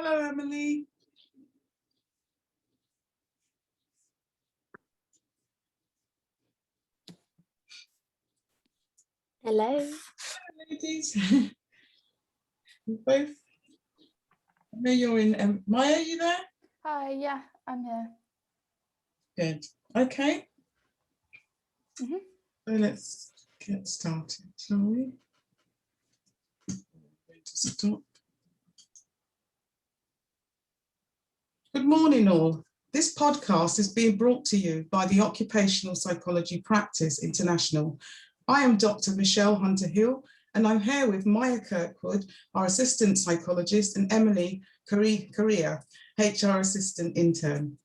Hello, Emily. Hello. Hello, ladies. You both. I know you're in. Mya, are you there? Hi, yeah, I'm here. Good. Okay. Mhm. So let's get started, shall we? Going to stop. Good morning, all. This podcast is being brought to you by the Occupational Psychology Practice International. I am Dr. Michelle Hunter-Hill, and I'm here with Mya Kirkwood, our assistant psychologist, and Emily Carija, HR assistant intern.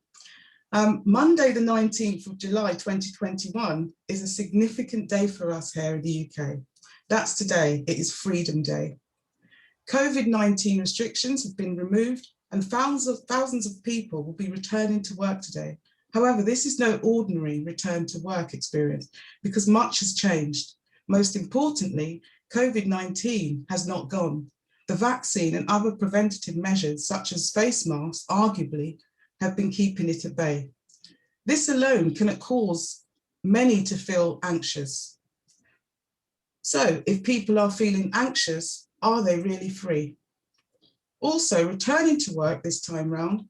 Monday, the 19th of July, 2021 is a significant day for us here in the UK. That's today. It is Freedom Day. COVID-19 restrictions have been removed and thousands of people will be returning to work today. However, this is no ordinary return to work experience because much has changed. Most importantly, COVID-19 has not gone. The vaccine and other preventative measures, such as face masks, arguably, have been keeping it at bay. This alone can cause many to feel anxious. So if people are feeling anxious, are they really free? Also, returning to work this time round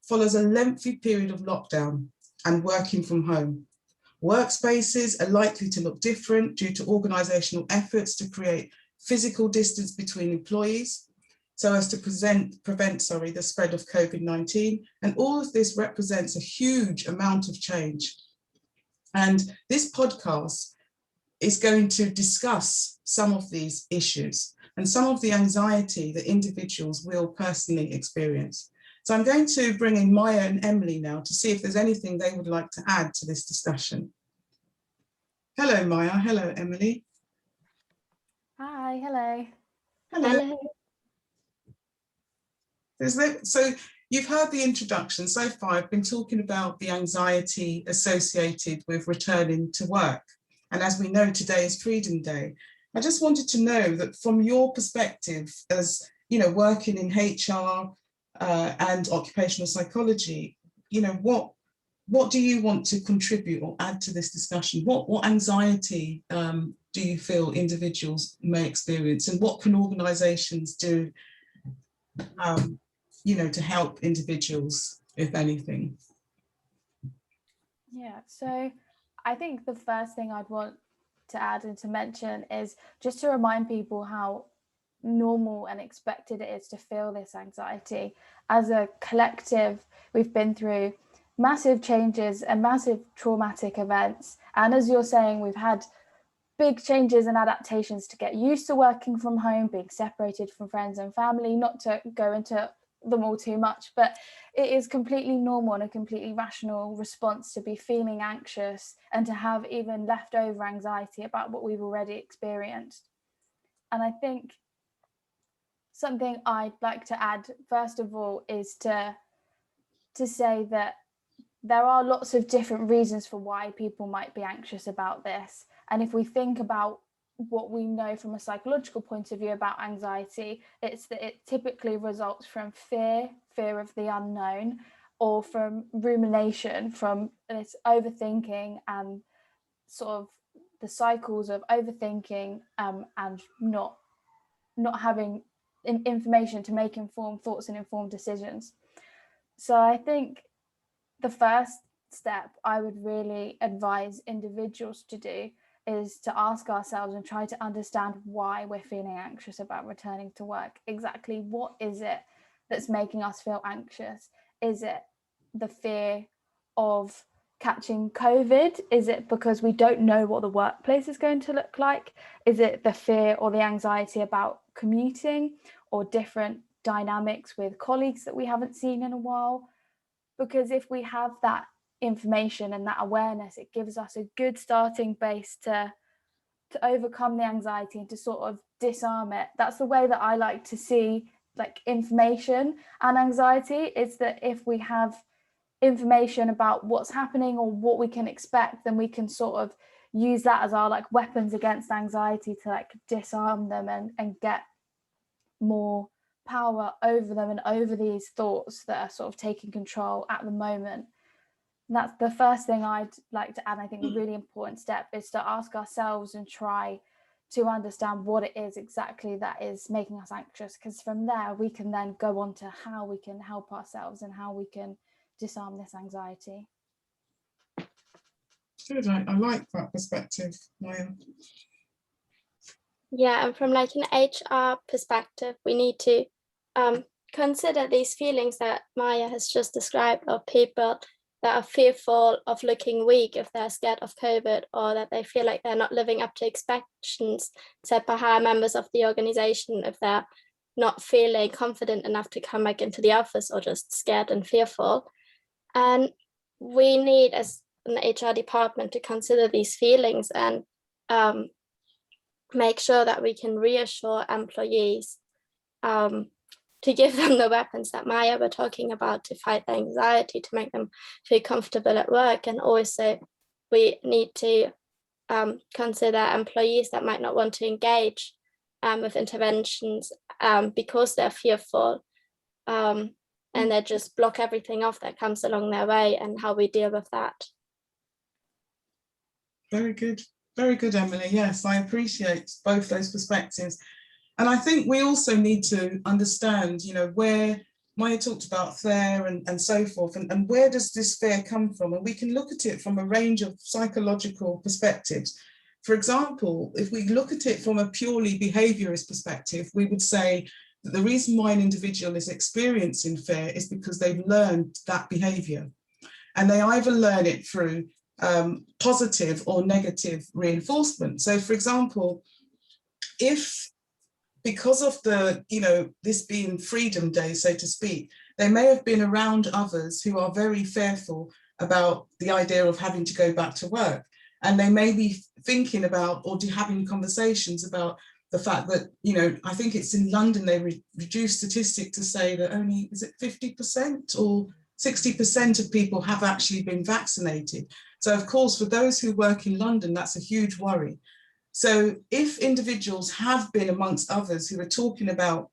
follows a lengthy period of lockdown and working from home. Workspaces are likely to look different due to organisational efforts to create physical distance between employees so as to prevent the spread of COVID-19. And all of this represents a huge amount of change. And this podcast is going to discuss some of these issues and some of the anxiety that individuals will personally experience. So I'm going to bring in Mya and Emily now to see if there's anything they would like to add to this discussion. Hello, Mya. Hello, Emily. Hi, hello. Hello. So you've heard the introduction. So far, I've been talking about the anxiety associated with returning to work. And as we know, today is Freedom Day. I just wanted to know that from your perspective as, working in HR and occupational psychology, what do you want to contribute or add to this discussion? What anxiety do you feel individuals may experience, and what can organisations do, to help individuals, if anything? Yeah, so I think the first thing I'd want to add and to mention is just to remind people how normal and expected it is to feel this anxiety. As a collective, we've been through massive changes and massive traumatic events. And as you're saying, we've had big changes and adaptations to get used to working from home, being separated from friends and family, not to go into them all too much, but it is completely normal and a completely rational response to be feeling anxious and to have even leftover anxiety about what we've already experienced. And I think something I'd like to add, first of all, is to say that there are lots of different reasons for why people might be anxious about this. And if we think about what we know from a psychological point of view about anxiety, it's that it typically results from fear of the unknown, or from rumination, from this overthinking and sort of the cycles of overthinking and not having information to make informed thoughts and informed decisions. So I think the first step I would really advise individuals to do is to ask ourselves and try to understand why we're feeling anxious about returning to work. Exactly what is it that's making us feel anxious? Is it the fear of catching COVID? Is it because we don't know what the workplace is going to look like? Is it the fear or the anxiety about commuting or different dynamics with colleagues that we haven't seen in a while? Because if we have that information and that awareness, it gives us a good starting base to overcome the anxiety and to sort of disarm it. That's the way that I like to see information and anxiety, is that if we have information about what's happening or what we can expect, then we can sort of use that as our weapons against anxiety to disarm them and get more power over them and over these thoughts that are sort of taking control at the moment. And that's the first thing I'd like to add. I think the really important step is to ask ourselves and try to understand what it is exactly that is making us anxious, because from there we can then go on to how we can help ourselves and how we can disarm this anxiety. Good, I like that perspective, Mya. Yeah, and from like an HR perspective, we need to consider these feelings that Mya has just described, of people that are fearful of looking weak if they're scared of COVID, or that they feel like they're not living up to expectations set by higher members of the organization if they're not feeling confident enough to come back into the office, or just scared and fearful. And we need, as an HR department, to consider these feelings and make sure that we can reassure employees, to give them the weapons that Mya were talking about to fight the anxiety, to make them feel comfortable at work. And also we need to consider employees that might not want to engage with interventions because they're fearful, and they just block everything off that comes along their way, and how we deal with that. Very good, Emily. Yes, I appreciate both those perspectives. And I think we also need to understand, where Mya talked about fear and so forth, and where does this fear come from? And we can look at it from a range of psychological perspectives. For example, if we look at it from a purely behaviourist perspective, we would say that the reason why an individual is experiencing fear is because they've learned that behaviour. And they either learn it through positive or negative reinforcement. So, for example, if because of the, this being Freedom Day, so to speak, they may have been around others who are very fearful about the idea of having to go back to work. And they may be thinking about, or having conversations about the fact that, I think it's in London, they reduced statistic to say that only, is it 50% or 60% of people have actually been vaccinated. So of course, for those who work in London, that's a huge worry. So if individuals have been amongst others who are talking about,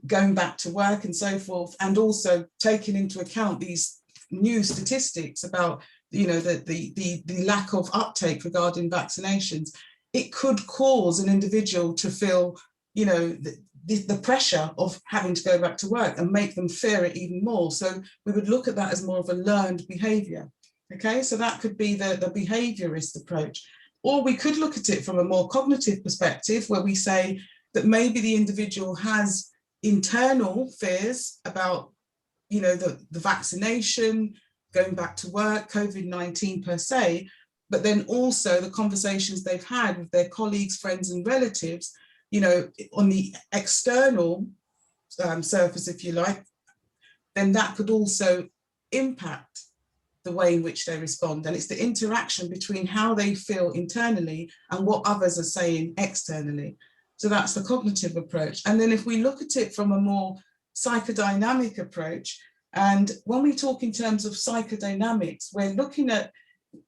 going back to work and so forth, and also taking into account these new statistics about, the lack of uptake regarding vaccinations, it could cause an individual to feel, the pressure of having to go back to work and make them fear it even more. So we would look at that as more of a learned behaviour. Okay, so that could be the behaviourist approach. Or we could look at it from a more cognitive perspective, where we say that maybe the individual has internal fears about, the vaccination, going back to work, COVID-19 per se, but then also the conversations they've had with their colleagues, friends and relatives, on the external surface, if you like, then that could also impact the way in which they respond. And it's the interaction between how they feel internally and what others are saying externally. So that's the cognitive approach. And then if we look at it from a more psychodynamic approach, and when we talk in terms of psychodynamics, we're looking at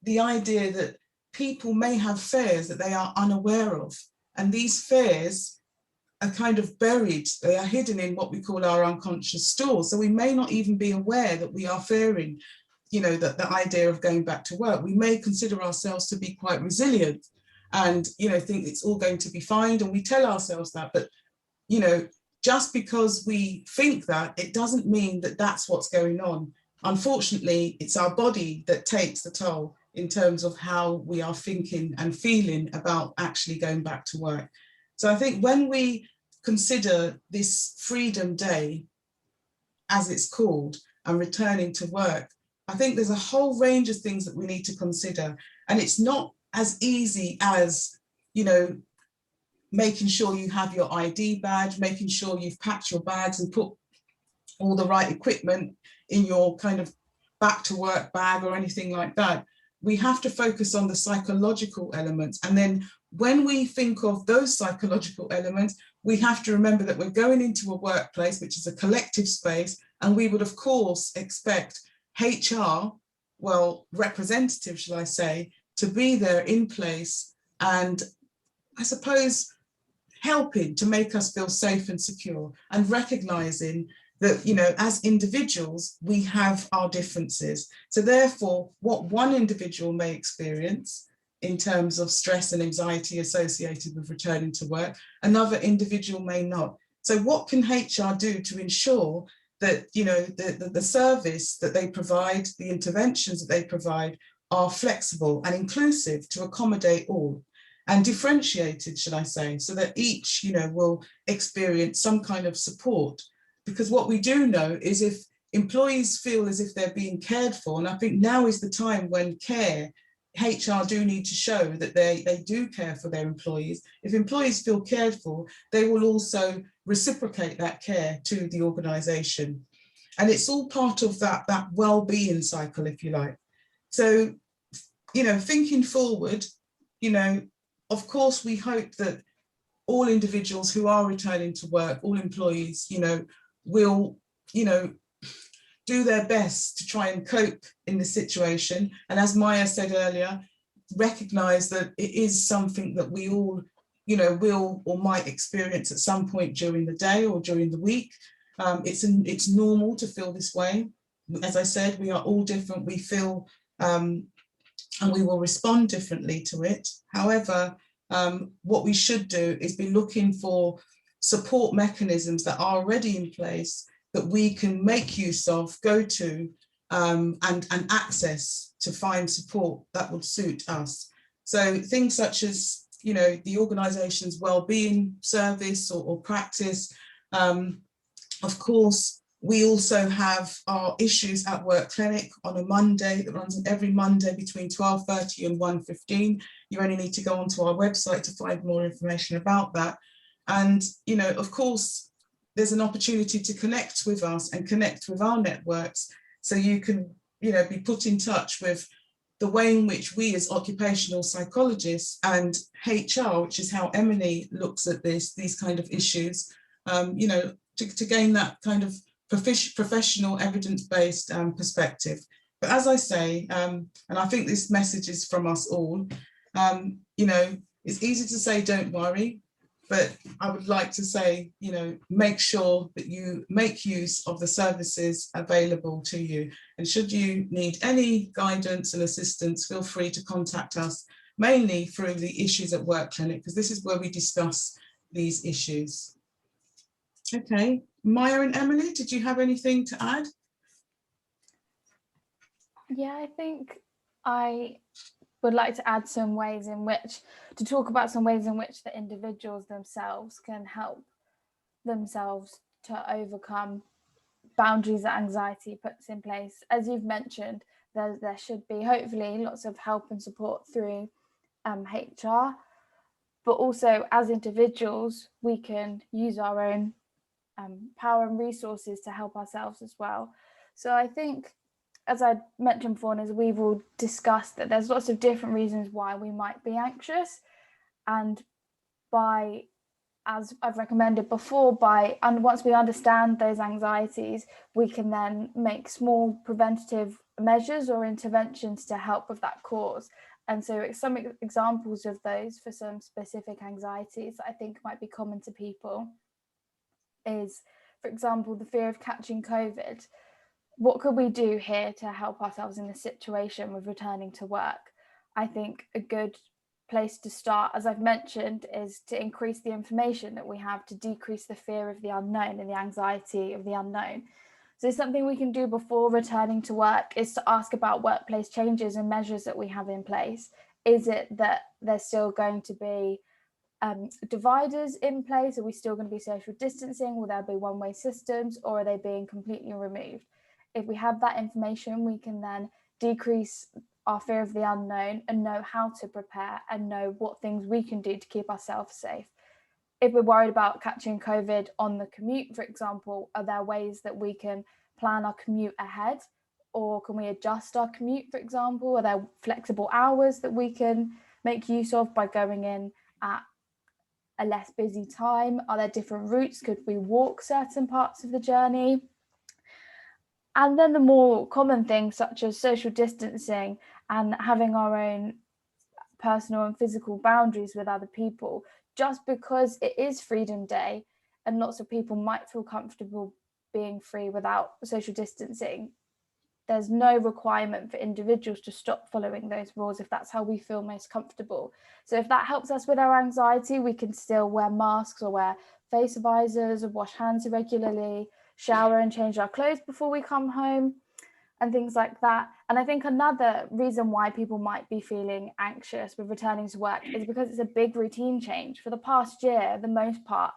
the idea that people may have fears that they are unaware of. And these fears are kind of buried, they are hidden in what we call our unconscious stores. So we may not even be aware that we are fearing, that the idea of going back to work. We may consider ourselves to be quite resilient and, think it's all going to be fine. And we tell ourselves that, but, just because we think that, it doesn't mean that that's what's going on. Unfortunately, it's our body that takes the toll in terms of how we are thinking and feeling about actually going back to work. So I think when we consider this Freedom Day, as it's called, and returning to work, I think there's a whole range of things that we need to consider. And it's not as easy as, making sure you have your ID badge, making sure you've packed your bags and put all the right equipment in your kind of back to work bag or anything like that. We have to focus on the psychological elements. And then when we think of those psychological elements, we have to remember that we're going into a workplace, which is a collective space, and we would of course expect HR, representative, shall I say, to be there in place. And I suppose helping to make us feel safe and secure, and recognizing that, you know, as individuals, we have our differences. So therefore, what one individual may experience in terms of stress and anxiety associated with returning to work, another individual may not. So what can HR do to ensure that, you know, the service that they provide, the interventions that they provide are flexible and inclusive to accommodate all, and differentiated, should I say, so that each, you know, will experience some kind of support? Because what we do know is if employees feel as if they're being cared for, and I think now is the time when HR do need to show that they do care for their employees. If employees feel cared for, they will also reciprocate that care to the organisation. And it's all part of that well-being cycle, if you like. So, you know, thinking forward, you know, of course, we hope that all individuals who are returning to work, all employees, you know, will, you know, do their best to try and cope in this situation. And as Mya said earlier, recognise that it is something that we all, you know, will or might experience at some point during the day or during the week. It's normal to feel this way. As I said, we are all different. We feel and we will respond differently to it. However, what we should do is be looking for support mechanisms that are already in place that we can make use of, go to, and access to find support that would suit us. So things such as, you know, the organisation's wellbeing service or practice. Of course, we also have our Issues at Work clinic on a Monday that runs every Monday between 12:30 and 1:15. You only need to go onto our website to find more information about that. And, you know, of course, there's an opportunity to connect with us and connect with our networks. So you can, you know, be put in touch with the way in which we as occupational psychologists and HR, which is how Emily looks at these kind of issues, you know, to gain that kind of professional evidence-based perspective. But as I say, and I think this message is from us all, you know, it's easy to say, don't worry, but I would like to say, you know, make sure that you make use of the services available to you. And should you need any guidance and assistance, feel free to contact us, mainly through the Issues at Work clinic, because this is where we discuss these issues. Okay, Mya and Emily, did you have anything to add? Yeah, I think I would like to add some ways in which, to talk about some ways in which the individuals themselves can help themselves to overcome boundaries that anxiety puts in place. As you've mentioned, there should be hopefully lots of help and support through HR, but also as individuals, we can use our own power and resources to help ourselves as well. So I think, as I mentioned before, and as we've all discussed, that there's lots of different reasons why we might be anxious, and by, as I've recommended before, and once we understand those anxieties, we can then make small preventative measures or interventions to help with that cause. And so some examples of those for some specific anxieties that I think might be common to people is, for example, the fear of catching COVID. What could we do here to help ourselves in this situation with returning to work? I think a good place to start, as I've mentioned, is to increase the information that we have to decrease the fear of the unknown and the anxiety of the unknown. So something we can do before returning to work is to ask about workplace changes and measures that we have in place. Is it that there's still going to be dividers in place? Are we still going to be social distancing? Will there be one-way systems, or are they being completely removed? If we have that information, we can then decrease our fear of the unknown and know how to prepare and know what things we can do to keep ourselves safe. If we're worried about catching COVID on the commute, for example, are there ways that we can plan our commute ahead? Or can we adjust our commute, for example? Are there flexible hours that we can make use of by going in at a less busy time? Are there different routes? Could we walk certain parts of the journey? And then the more common things such as social distancing and having our own personal and physical boundaries with other people, just because it is Freedom Day and lots of people might feel comfortable being free without social distancing, there's no requirement for individuals to stop following those rules if that's how we feel most comfortable. So if that helps us with our anxiety, we can still wear masks or wear face visors or wash hands regularly, shower and change our clothes before we come home and things like that. And I think another reason why people might be feeling anxious with returning to work is because it's a big routine change. For the past year, the most part,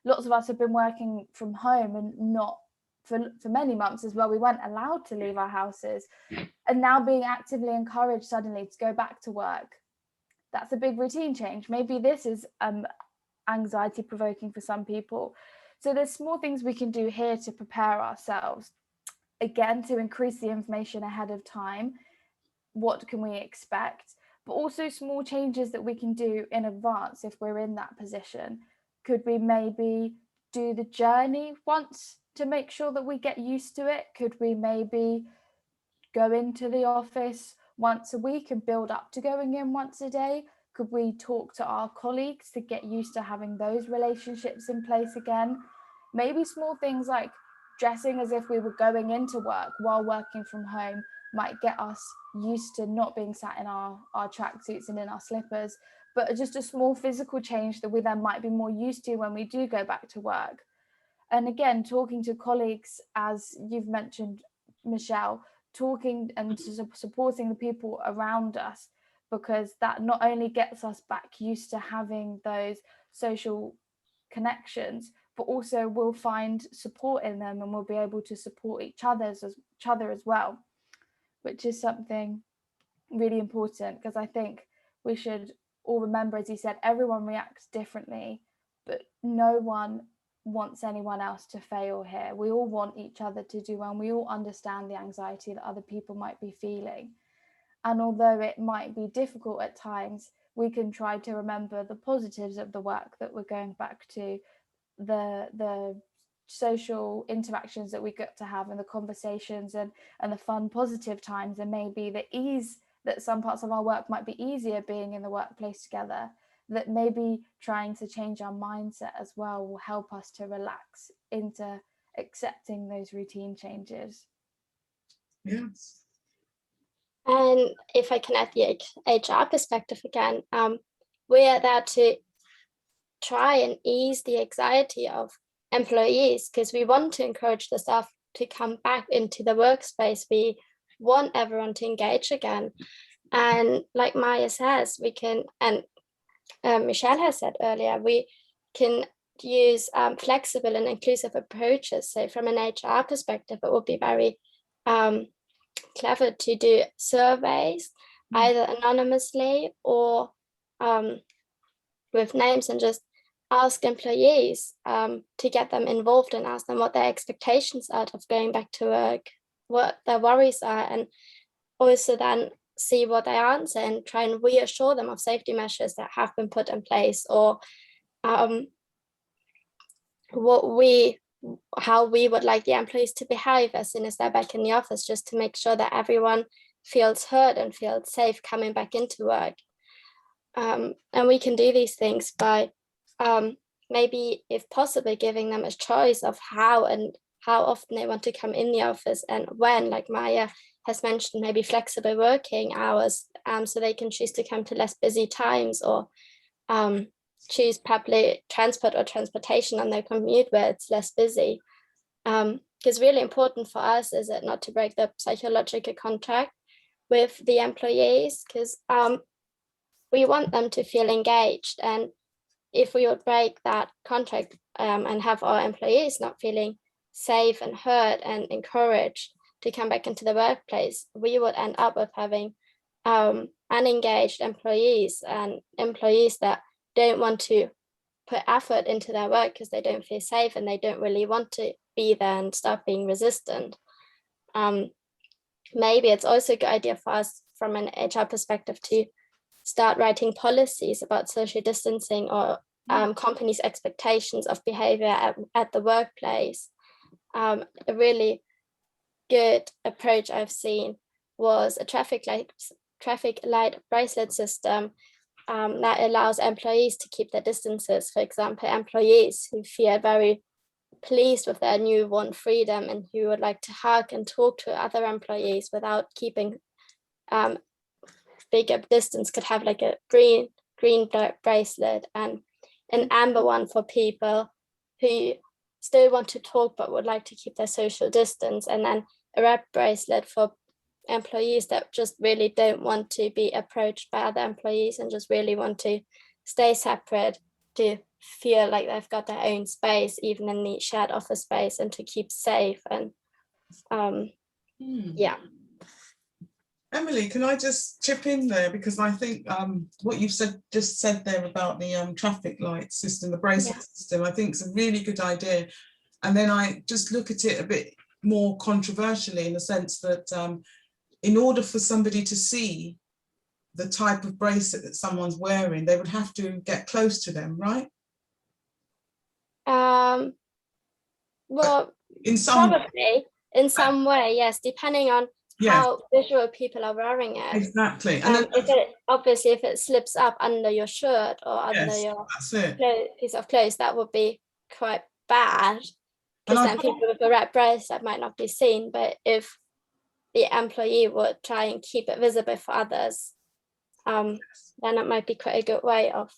lots of us have been working from home and not for many months as well. We weren't allowed to leave our houses, and now being actively encouraged suddenly to go back to work, that's a big routine change. Maybe this is anxiety provoking for some people. So there's small things we can do here to prepare ourselves, again, to increase the information ahead of time. What can we expect? But also small changes that we can do in advance if we're in that position. Could we maybe do the journey once to make sure that we get used to it? Could we maybe go into the office once a week and build up to going in once a day? Could we talk to our colleagues to get used to having those relationships in place again? Maybe small things like dressing as if we were going into work while working from home might get us used to not being sat in our tracksuits and in our slippers, but just a small physical change that we then might be more used to when we do go back to work. And again, talking to colleagues, as you've mentioned, Michelle, talking and supporting the people around us, because that not only gets us back used to having those social connections, but also we'll find support in them and we'll be able to support each other as well, which is something really important, because I think we should all remember, as you said, everyone reacts differently, but no one wants anyone else to fail here. We all want each other to do well, and we all understand the anxiety that other people might be feeling. And although it might be difficult at times, we can try to remember the positives of the work that we're going back to, the social interactions that we get to have, and the conversations and the fun positive times, and maybe the ease that some parts of our work might be easier being in the workplace together, that maybe trying to change our mindset as well will help us to relax into accepting those routine changes. Yes. And if I can add the HR perspective again, we are there to try and ease the anxiety of employees, because we want to encourage the staff to come back into the workspace. We want everyone to engage again. And like Mya says, we can, and Michelle has said earlier, we can use flexible and inclusive approaches. So from an HR perspective, it would be very clever to do surveys, either anonymously or with names, and just ask employees to get them involved and ask them what their expectations are of going back to work, what their worries are, and also then see what they answer and try and reassure them of safety measures that have been put in place, or how we would like the employees to behave as soon as they're back in the office, just to make sure that everyone feels heard and feels safe coming back into work. And we can do these things by maybe, if possible, giving them a choice of how often they want to come in the office and when, like Mya has mentioned, maybe flexible working hours, so they can choose to come to less busy times, or choose public transport or transportation on their commute where it's less busy. Because really important for us is it not to break the psychological contract with the employees, because we want them to feel engaged. And if we would break that contract and have our employees not feeling safe and heard and encouraged to come back into the workplace, we would end up with having unengaged employees, and employees that don't want to put effort into their work because they don't feel safe and they don't really want to be there, and start being resistant. Maybe it's also a good idea for us from an HR perspective to start writing policies about social distancing, or companies' expectations of behavior at the workplace. A really good approach I've seen was a traffic light bracelet system, that allows employees to keep their distances. For example, employees who feel very pleased with their newborn freedom and who would like to hug and talk to other employees without keeping bigger distance could have like a green bracelet, and an amber one for people who still want to talk but would like to keep their social distance, and then a red bracelet for employees that just really don't want to be approached by other employees and just really want to stay separate, to feel like they've got their own space even in the shared office space, and to keep safe. And yeah. Emily, can I just chip in there, because I think what you've just said there about the traffic light system, the bracelet system, I think is a really good idea. And then I just look at it a bit more controversially, in the sense that in order for somebody to see the type of bracelet that someone's wearing, they would have to get close to them, right? Well, in some probably in some way, yes, depending on how visual people are wearing it. Exactly. And then obviously if it slips up under your shirt or under your piece of clothes, that would be quite bad, because then people with a red bracelet might not be seen. But if the employee would try and keep it visible for others, then it might be quite a good way of.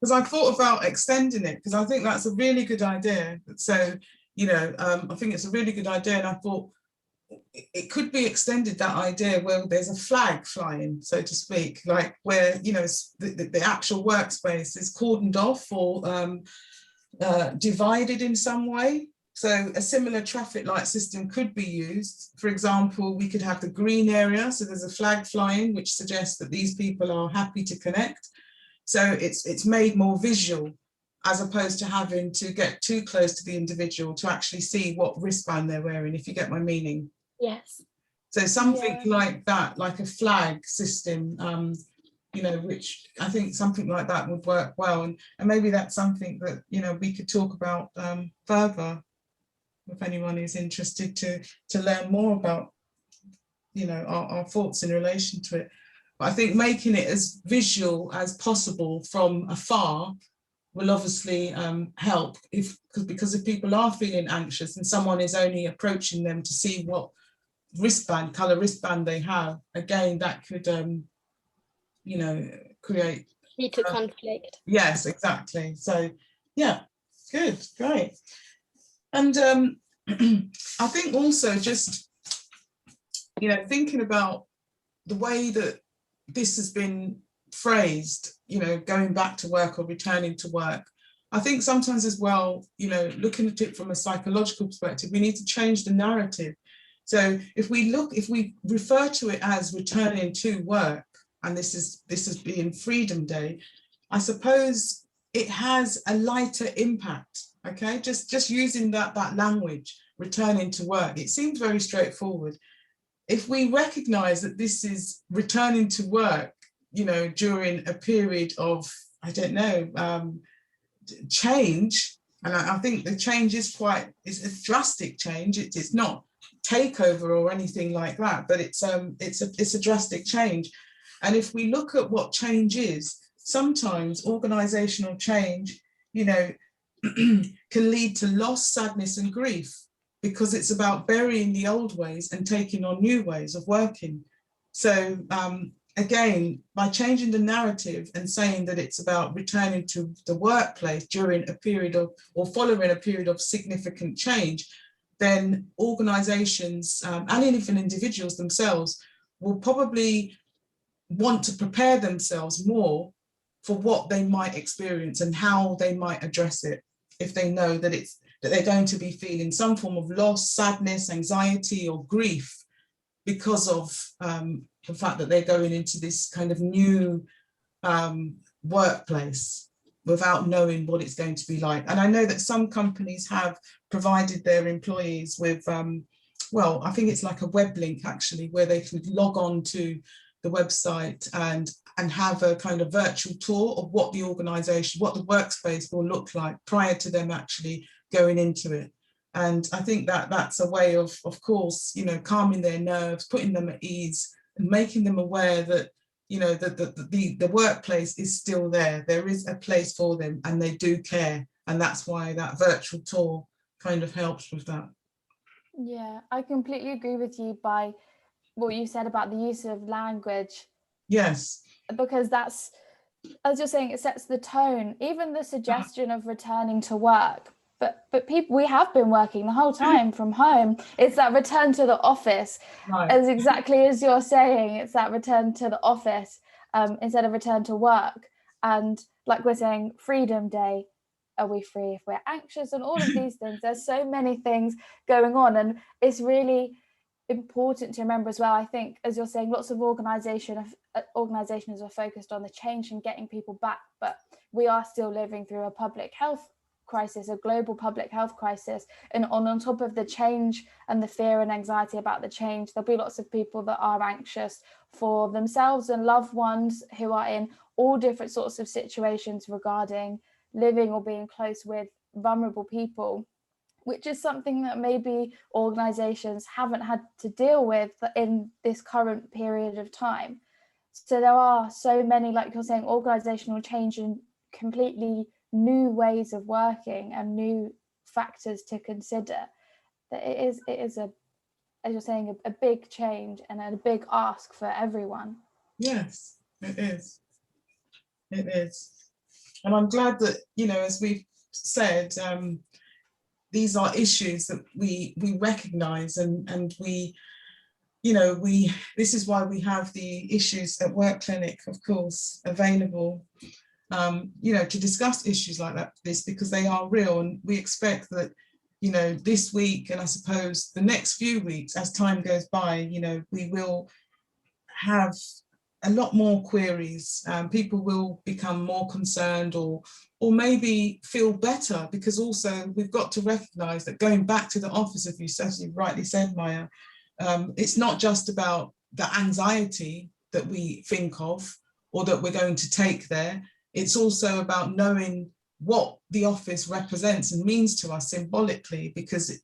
Because I thought about extending it, because I think that's a really good idea. So, you know, I think it's a really good idea, and I thought it could be extended, that idea, where there's a flag flying, so to speak, like where, you know, the actual workspace is cordoned off or divided in some way. So a similar traffic light system could be used. For example, we could have the green area, so there's a flag flying which suggests that these people are happy to connect. So it's made more visual, as opposed to having to get too close to the individual to actually see what wristband they're wearing, if you get my meaning. Yes. So something like that, like a flag system, you know, which I think something like that would work well. And maybe that's something that, you know, we could talk about further, if anyone is interested to learn more about, you know, our thoughts in relation to it. But I think making it as visual as possible from afar will obviously help, because if people are feeling anxious and someone is only approaching them to see what colour wristband they have, again, that could you know, lead to conflict. Yes, exactly. So yeah, good, great. And I think also just, you know, thinking about the way that this has been phrased, you know, going back to work or returning to work, I think sometimes as well, you know, looking at it from a psychological perspective, we need to change the narrative. So if we refer to it as returning to work, and this is being Freedom Day, I suppose it has a lighter impact. Okay, just using that language, returning to work, it seems very straightforward. If we recognize that this is returning to work, you know, during a period of, I don't know, change, and I think the change is a drastic change. It's not takeover or anything like that, but it's a drastic change. And if we look at what change is, sometimes organizational change, you know, can lead to loss, sadness, and grief, because it's about burying the old ways and taking on new ways of working. So again, by changing the narrative and saying that it's about returning to the workplace during a period of, or following a period of significant change, then organizations and even individuals themselves will probably want to prepare themselves more for what they might experience and how they might address it, if they know that they're going to be feeling some form of loss, sadness, anxiety, or grief because of the fact that they're going into this kind of new workplace without knowing what it's going to be like. And I know that some companies have provided their employees with, well, I think it's like a web link actually, where they can log on to the website and have a kind of virtual tour of what the organization, what the workspace will look like prior to them actually going into it. And I think that that's a way of course, you know, calming their nerves, putting them at ease, and making them aware that you know, the workplace is still there. There is a place for them and they do care. And that's why that virtual tour kind of helps with that. Yeah, I completely agree with you by what you said about the use of language. Yes. Because that's, as you're saying, it sets the tone. Even the suggestion of returning to work. But people, we have been working the whole time from home. It's that return to the office, right. As exactly as you're saying. It's that return to the office instead of return to work. And like we're saying, Freedom Day, are we free if we're anxious? And all of these things. There's so many things going on, and it's really important to remember as well. I think, as you're saying, lots of organizations are focused on the change and getting people back, but we are still living through a public health crisis, a global public health crisis, and on top of the change and the fear and anxiety about the change, there'll be lots of people that are anxious for themselves and loved ones who are in all different sorts of situations regarding living or being close with vulnerable people, which is something that maybe organizations haven't had to deal with in this current period of time. So there are so many, like you're saying, organizational change and completely new ways of working and new factors to consider, that it is a, as you're saying, a big change and a big ask for everyone. Yes, it is. It is. And I'm glad that, you know, as we've said, these are issues that we recognize, and we, you know, this is why we have the Issues at Work clinic, of course, available, you know, to discuss issues like this, because they are real. And we expect that, you know, this week, and I suppose the next few weeks, as time goes by, you know, we will have a lot more queries. People will become more concerned, or maybe feel better, because also we've got to recognise that going back to the office, as you rightly said, Mya, it's not just about the anxiety that we think of or that we're going to take there. It's also about knowing what the office represents and means to us symbolically, because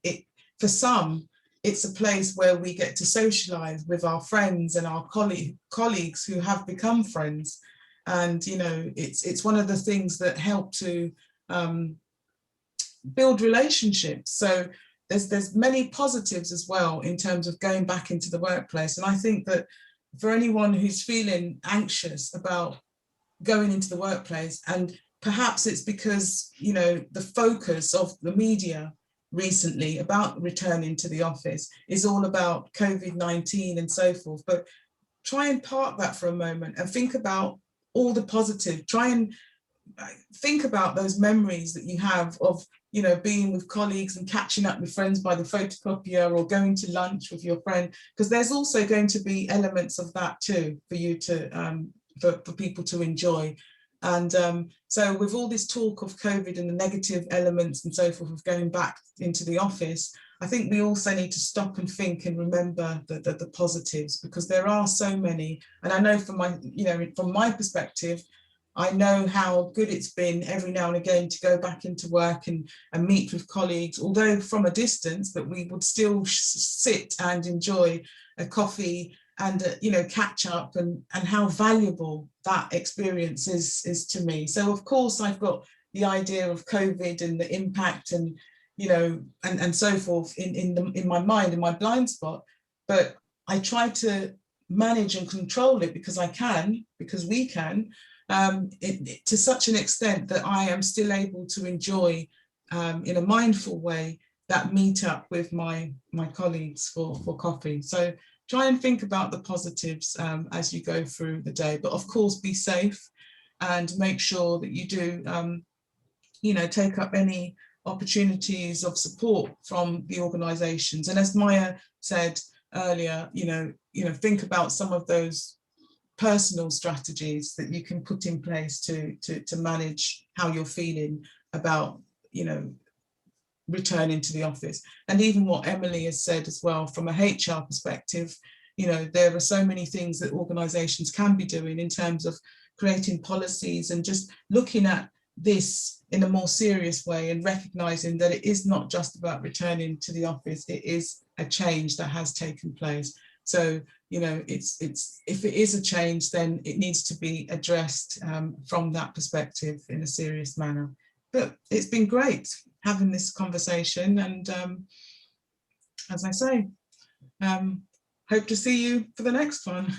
for some, it's a place where we get to socialize with our friends and our colleagues who have become friends. And, you know, it's one of the things that help to build relationships. So there's many positives as well in terms of going back into the workplace. And I think that for anyone who's feeling anxious about going into the workplace, and perhaps it's because, you know, the focus of the media recently about returning to the office is all about COVID-19 and so forth, but try and park that for a moment and think about all the positive. Try and think about those memories that you have of, you know, being with colleagues and catching up with friends by the photocopier, or going to lunch with your friend, because there's also going to be elements of that too for you to for people to enjoy. And so with all this talk of COVID and the negative elements and so forth of going back into the office, I think we also need to stop and think and remember the positives, because there are so many. And I know from my, you know, from my perspective, I know how good it's been every now and again to go back into work and meet with colleagues, although from a distance, but we would still sit and enjoy a coffee and you know, catch up, and how valuable that experience is to me. So of course I've got the idea of COVID and the impact, and you know, and so forth in my mind, in my blind spot, but I try to manage and control it because we can, to such an extent that I am still able to enjoy in a mindful way that meet up with my colleagues for coffee. So try and think about the positives as you go through the day, but of course be safe and make sure that you do, you know, take up any opportunities of support from the organisations. And as Mya said earlier, you know, think about some of those personal strategies that you can put in place to manage how you're feeling about, you know, returning to the office. And even what Emily has said as well, from a HR perspective, you know, there are so many things that organisations can be doing in terms of creating policies and just looking at this in a more serious way and recognising that it is not just about returning to the office, it is a change that has taken place. So, you know, it's if it is a change, then it needs to be addressed from that perspective in a serious manner. But it's been great having this conversation, and as I say, hope to see you for the next one.